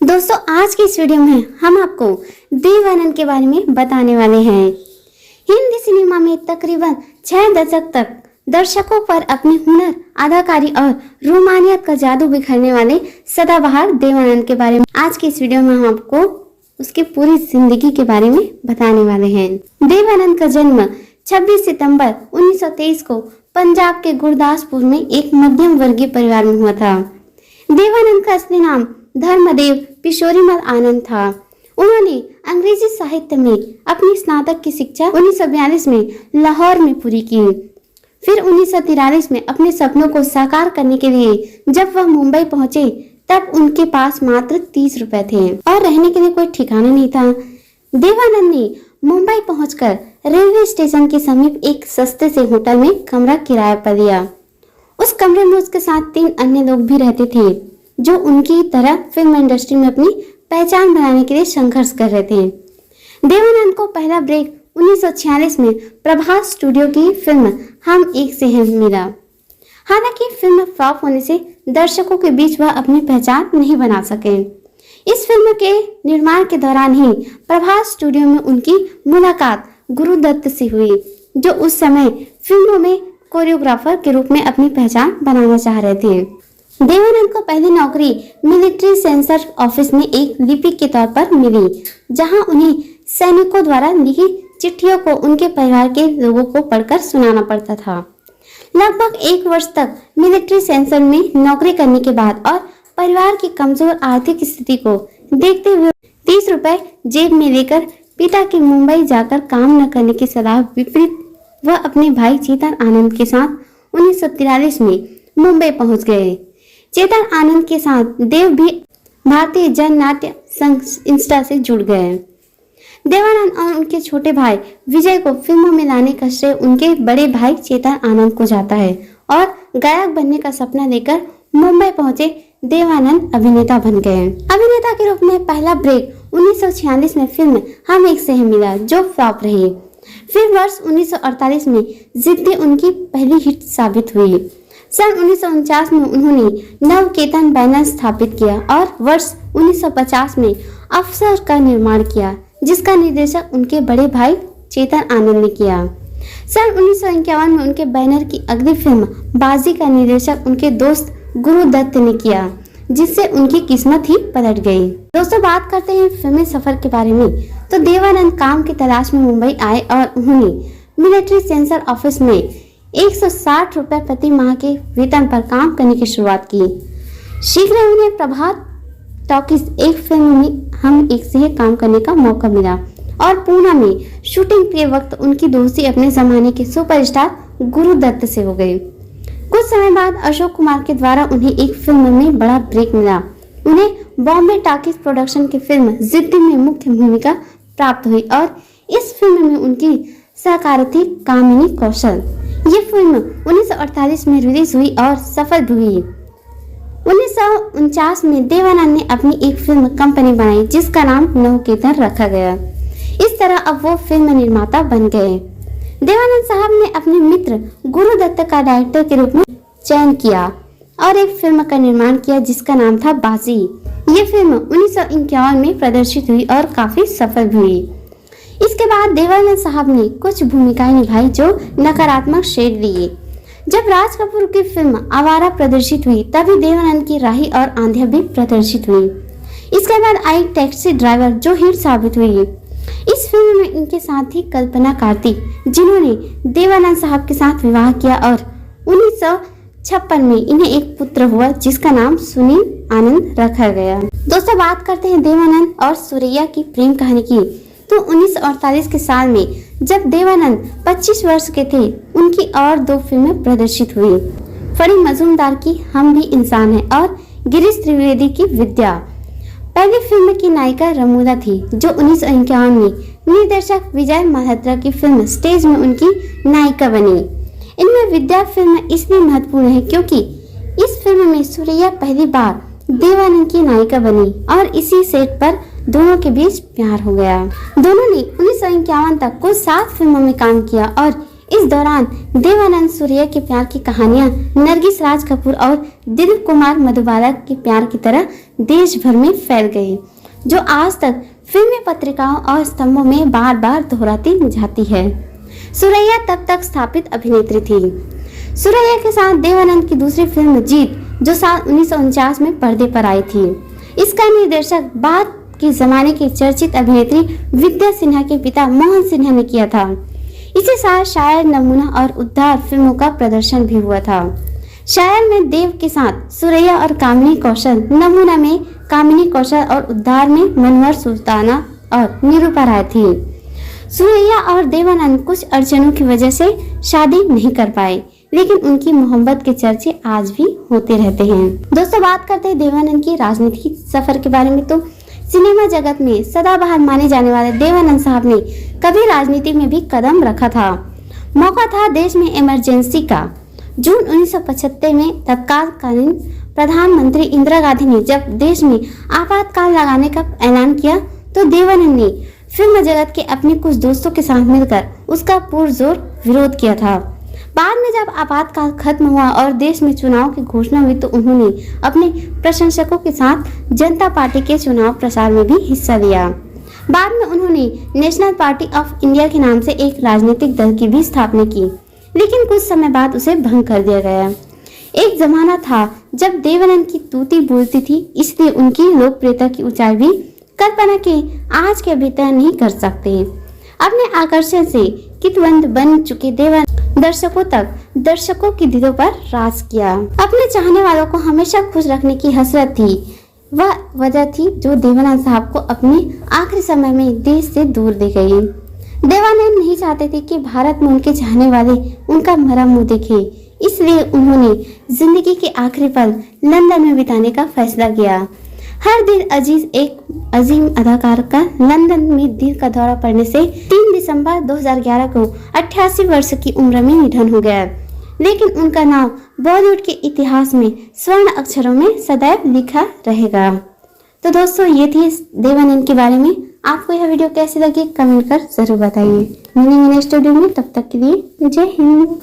दोस्तों, आज की इस वीडियो में हम आपको देव आनंद के बारे में बताने वाले हैं। हिंदी सिनेमा में तकरीबन 6 दशक तक दर्शकों पर अपने हुनर, अदाकारी और रोमानियत का जादू बिखेरने वाले सदाबहार देव आनंद के बारे में आज की इस वीडियो में हम आपको उसकी पूरी जिंदगी के बारे में बताने वाले हैं। देव आनंद का जन्म 26 सितंबर 1923 को पंजाब के गुरदासपुर में एक मध्यम वर्गीय परिवार में हुआ था। देवानंद का असली नाम धर्मदेव किशोरीमल आनंद था। उन्होंने अंग्रेजी साहित्य में अपनी स्नातक की शिक्षा 1942 में लाहौर में पूरी की। फिर 1943 में अपने सपनों को साकार करने के लिए जब वह मुंबई पहुंचे तब उनके पास मात्र 30 रुपए थे और रहने के लिए कोई ठिकाना नहीं था। देवानंद ने मुंबई पहुंचकर रेलवे स्टेशन के समीप एक सस्ते से होटल में कमरा किराए पर लिया। उस कमरे में उसके साथ 3 अन्य लोग भी रहते थे जो उनकी तरह फिल्म इंडस्ट्री में अपनी पहचान बनाने के लिए संघर्ष कर रहे थे। देवानंद को पहला ब्रेक 1946 में प्रभास स्टूडियो की फिल्म हम एक से हैं मिला। हालांकि फिल्म फ्लॉप होने से दर्शकों के बीच वह अपनी पहचान नहीं बना सके। इस फिल्म के निर्माण के दौरान ही प्रभास स्टूडियो में उनकी मुलाकात गुरुदत्त से हुई, जो उस समय फिल्मों में कोरियोग्राफर के रूप में अपनी पहचान बनाना चाह रहे थे। देवानंद को पहली नौकरी मिलिट्री सेंसर ऑफिस में एक लिपिक के तौर पर मिली, जहां उन्हें सैनिकों द्वारा लिखी चिट्ठियों को उनके परिवार के लोगों को पढ़कर सुनाना पड़ता था। लगभग 1 वर्ष तक मिलिट्री सेंसर में नौकरी करने के बाद और परिवार की कमजोर आर्थिक स्थिति को देखते हुए 30 रुपए जेब में लेकर पिता के मुंबई जाकर काम न करने की सलाह विपरीत वह अपने भाई चेतन आनंद के साथ 1943 में मुंबई पहुंच गए। चेतन आनंद के साथ देव भी भारतीय जन नाट्य संघ इंस्टा से जुड़ गए। देवानंद और उनके छोटे भाई विजय को फिल्मों में लाने का श्रेय उनके बड़े भाई चेतन आनंद को जाता है और गायक बनने का सपना लेकर मुंबई पहुंचे देवानंद अभिनेता बन गए। अभिनेता के रूप में पहला ब्रेक 1946 में फिल्म हम एक से हैं मिला, जो फ्लॉप रही। फिर वर्ष 1948 में जिद्दी उनकी पहली हिट साबित हुई। सन 1949 में उन्होंने नवकेतन बैनर स्थापित किया और वर्ष 1950 में अफसर का निर्माण किया, जिसका निर्देशक उनके बड़े भाई चेतन आनंद ने किया। सन 1951 में उनके बैनर की अगली फिल्म बाजी का निर्देशक उनके दोस्त गुरुदत्त ने किया, जिससे उनकी किस्मत ही पलट गई। दोस्तों, बात करते हैं फिल्मी सफर के बारे में। तो देवानंद काम की तलाश में मुंबई आए और उन्होंने मिलिट्री सेंसर ऑफिस में 160 रुपए प्रति माह के वेतन पर काम करने की शुरुआत की। शीघ्र ही उन्हें प्रभात टॉकीज एक फिल्म में हम एक से काम करने का मौका मिला और पूना में शूटिंग के वक्त उनकी दोस्ती अपने जमाने के सुपरस्टार गुरुदत्त से हो गई। कुछ समय बाद अशोक कुमार के द्वारा उन्हें एक फिल्म में बड़ा ब्रेक मिला। उन्हें बॉम्बे टॉकीज प्रोडक्शन की फिल्म जिद्दी में मुख्य भूमिका प्राप्त हुई और इस फिल्म में उनकी सहकारी थी कामिनी कौशल। ये फिल्म 1948 में रिलीज हुई और सफल भी हुई। 1949 में देवानंद ने अपनी एक फिल्म कंपनी बनाई, जिसका नाम नवकेतन रखा गया। इस तरह अब वो फिल्म निर्माता बन गए। देवानंद साहब ने अपने मित्र गुरुदत्त का डायरेक्टर के रूप में चयन किया और एक फिल्म का निर्माण किया, जिसका नाम था बाजी। ये फिल्म 1951 में प्रदर्शित हुई और काफी सफल भी हुई। इसके बाद देवानंद साहब ने कुछ भूमिकाएं निभाई जो नकारात्मक शेड लिए। जब राज कपूर की फिल्म आवारा प्रदर्शित हुई, तभी देवानंद की राही और आंधिया भी प्रदर्शित हुई। इसके बाद आई टैक्सी ड्राइवर, जो हिट साबित हुई। इस फिल्म में इनके साथ ही कल्पना कार्तिक, जिन्होंने देवानंद साहब के साथ विवाह किया और 1956 में इन्हें एक पुत्र हुआ, जिसका नाम सुनील आनंद रखा गया। दोस्तों, बात करते हैं देवानंद और सुरैया की प्रेम कहानी की। तो 1948 के साल में जब देवानंद 25 वर्ष के थे, उनकी और 2 फिल्में प्रदर्शित हुई। फरी मजूमदार की हम भी इंसान हैं और गिरीश त्रिवेदी की विद्या। पहली फिल्म की नायिका रमूला थी, जो 1951 में निर्देशक विजय मल्होत्रा की फिल्म स्टेज में उनकी नायिका बनी। इनमें विद्या फिल्म इसलिए महत्वपूर्ण है क्योंकि इस फिल्म में सुरैया पहली बार देवानंद की नायिका बनी और इसी सेट पर दोनों के बीच प्यार हो गया। दोनों ने 1951 तक कुल 7 फिल्मों में काम किया और इस दौरान देवानंद सूर्या के प्यार की कहानियां नरगिस राज कपूर और दिलीप कुमार मधुबाला के प्यार की तरह देश भर में फैल गई, जो आज तक फिल्मी पत्रिकाओं और स्तंभों में बार बार दोहराती जाती है। सुरैया तब तक स्थापित अभिनेत्री थी। सुरैया के साथ देवानंद की दूसरी फिल्म जीत, जो साल 1949 में पर्दे पर आई थी, इसका निर्देशक बाद के जमाने की चर्चित अभिनेत्री विद्या सिन्हा के पिता मोहन सिन्हा ने किया था। इसी साल शायर, नमूना और उद्धार फिल्मों का प्रदर्शन भी हुआ था। शायर में देव के साथ सुरैया और कामिनी कौशल, नमूना में कामिनी कौशल और उद्धार में मनोहर सुल्ताना और निरूपा राय थी। सुरैया और देवानंद कुछ अड़चनों की वजह से शादी नहीं कर पाए, लेकिन उनकी मोहब्बत के चर्चे आज भी होते रहते हैं। दोस्तों, बात करते हैं देवानंद की राजनीतिक सफर के बारे में। तो सिनेमा जगत में सदाबहार माने जाने वाले देवानंद साहब ने कभी राजनीति में भी कदम रखा था। मौका था देश में इमरजेंसी का। जून 1975 में तत्कालीन प्रधानमंत्री इंदिरा गांधी ने जब देश में आपातकाल लगाने का ऐलान किया, तो देवानंद ने फिल्म जगत के अपने कुछ दोस्तों के साथ मिलकर उसका पुरजोर विरोध किया था। बाद में जब आपातकाल खत्म हुआ और देश में चुनाव की घोषणा हुई, तो उन्होंने अपने प्रशंसकों के साथ जनता पार्टी के चुनाव प्रचार में भी हिस्सा लिया। बाद में उन्होंने नेशनल पार्टी ऑफ इंडिया के नाम से एक राजनीतिक दल की भी स्थापना की, लेकिन कुछ समय बाद उसे भंग कर दिया गया। एक जमाना था जब देवानंद की तूती बोलती थी, इसलिए उनकी लोकप्रियता की ऊंचाई भी कल्पना के आज के भी तय नहीं कर सकते। अपने आकर्षण से कितवंत बन चुके देवानंद दर्शकों की दिलों पर राज किया। अपने चाहने वालों को हमेशा खुश रखने की हसरत थी, वह वजह थी जो देवानंद साहब को अपने आखिरी समय में देश से दूर ले गई। देवानंद नहीं चाहते थे कि भारत में उनके चाहने वाले उनका मरा मुंह देखे, इसलिए उन्होंने जिंदगी के आखिरी पल लंदन में बिताने का फैसला किया। हर दिल अजीज एक अजीम अदाकार का लंदन में दिल का दौरा पड़ने से 3 दिसंबर 2011 को 88 वर्ष की उम्र में निधन हो गया, लेकिन उनका नाम बॉलीवुड के इतिहास में स्वर्ण अक्षरों में सदैव लिखा रहेगा। तो दोस्तों, ये थी देवानंद के बारे में। आपको यह वीडियो कैसी लगी कमेंट कर जरूर बताइए। मिलेंगे नेक्स्ट वीडियो में, तब तक के लिए जय हिंद।